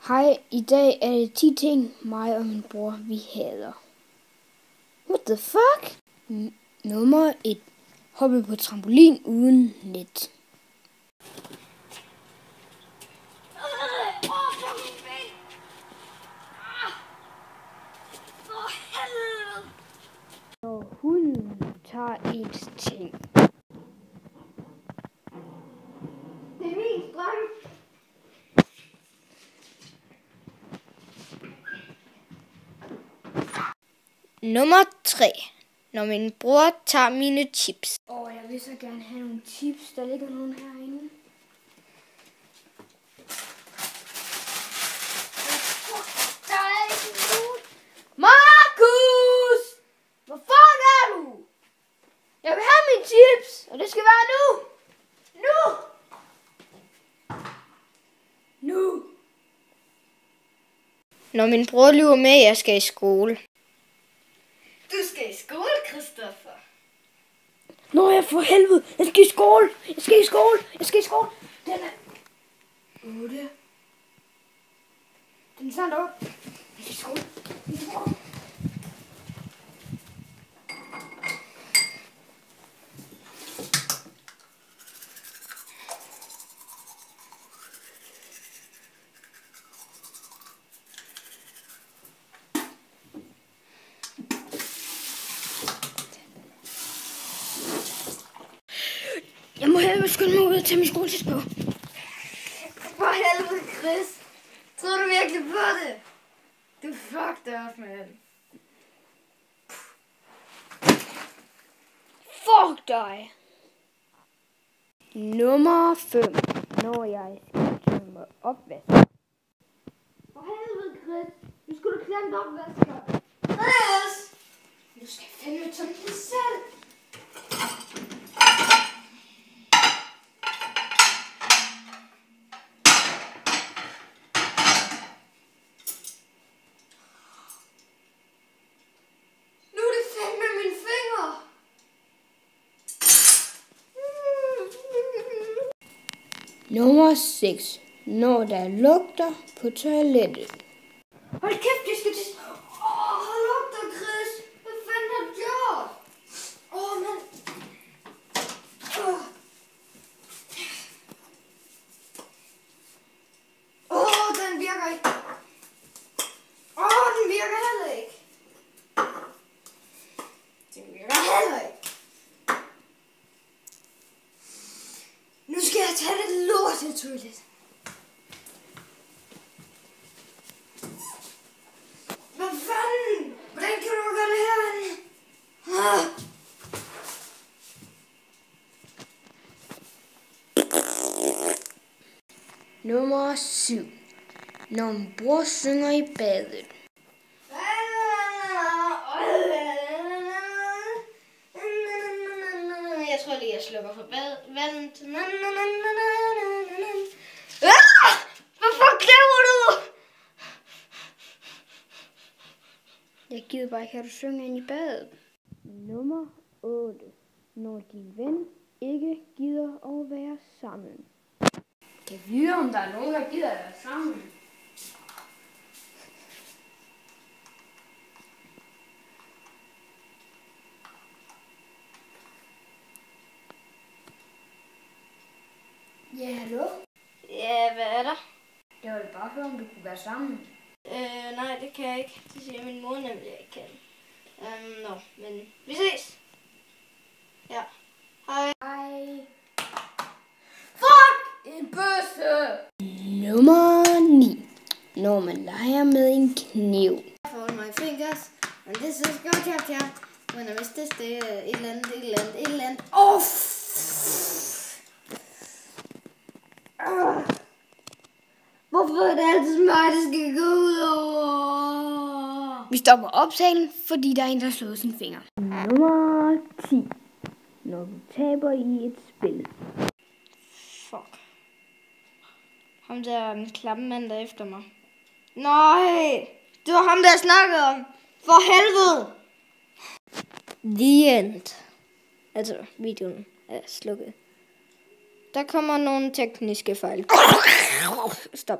Hej, i dag er det 10 ting, mig og min bror, vi hader. What the fuck? Nummer 1. Hoppe på trampolin uden net. Når hunden tager ens ting. Det er min drøm. Nummer 3. Når min bror tager mine chips. Jeg vil så gerne have nogle chips. Der ligger nogle herinde. Der er ikke nogen. Markus! Hvor fuck er du? Jeg vil have mine chips, og det skal være nu. Nu! Når min bror lyver med, at jeg skal i skole. Du skal i skole, Christoffer. Nå, jeg for helvede. Jeg skal i skole. Den er 8. Den er snart op. Jeg skal i skole. Jeg må hellere skynde mig ud og tage min skoletest på. For helvede, Chris. Tror du virkelig på det? Du fucked up, man. Fuck dig. Nummer 5. Når jeg skal tage mig opvask. For helvede, Chris. Nu skulle du klemme opvaskeren. Chris! Nu skal jeg fandme tømme det selv. Nummer 6. Når der lugter på toilettet. Hold kæft, jeg skal til... hold lugter, Chris. Hvad fanden har du gjort? Mand. Den virker ikke. Den virker heller ikke. Nu skal jeg tage det lortetoilet. Hvad fanden? Hvordan kan du gøre det herinde? Nummer 7. Når min bror synger i badet. Jeg tror lige, jeg slukker for vandet. Hvorfor kræver du? Jeg gider bare ikke have, du synger ind i badet. Nummer 8. Når din ven ikke gider at være sammen. Kan vide, om der er nogen, der gider at være sammen. Ja, hallo? Ja, hvad er der? Jeg ville bare høre, om du kunne være sammen. Nej, det kan jeg ikke. Det siger min mor nemlig, jeg ikke kan. Men vi ses. Ja. Hej. Hej. Fuck! En bøsse! Nummer 9. Når man leger med en kniv. For my fingers, and this is good, yeah. When I miss this day, et eller andet. Hvorfor er det altid mig, der skal gå ud over? Vi stopper optagelsen, fordi der er en, der har slået sin finger. Nummer 10. Når du taber i et spil. Fuck. Ham der er den klamme mand, der er efter mig. Nej! Det var ham, der jeg snakkede om. For helvede! The end. Altså, videoen er slukket. Der kommer nogle tekniske fejl. Stop.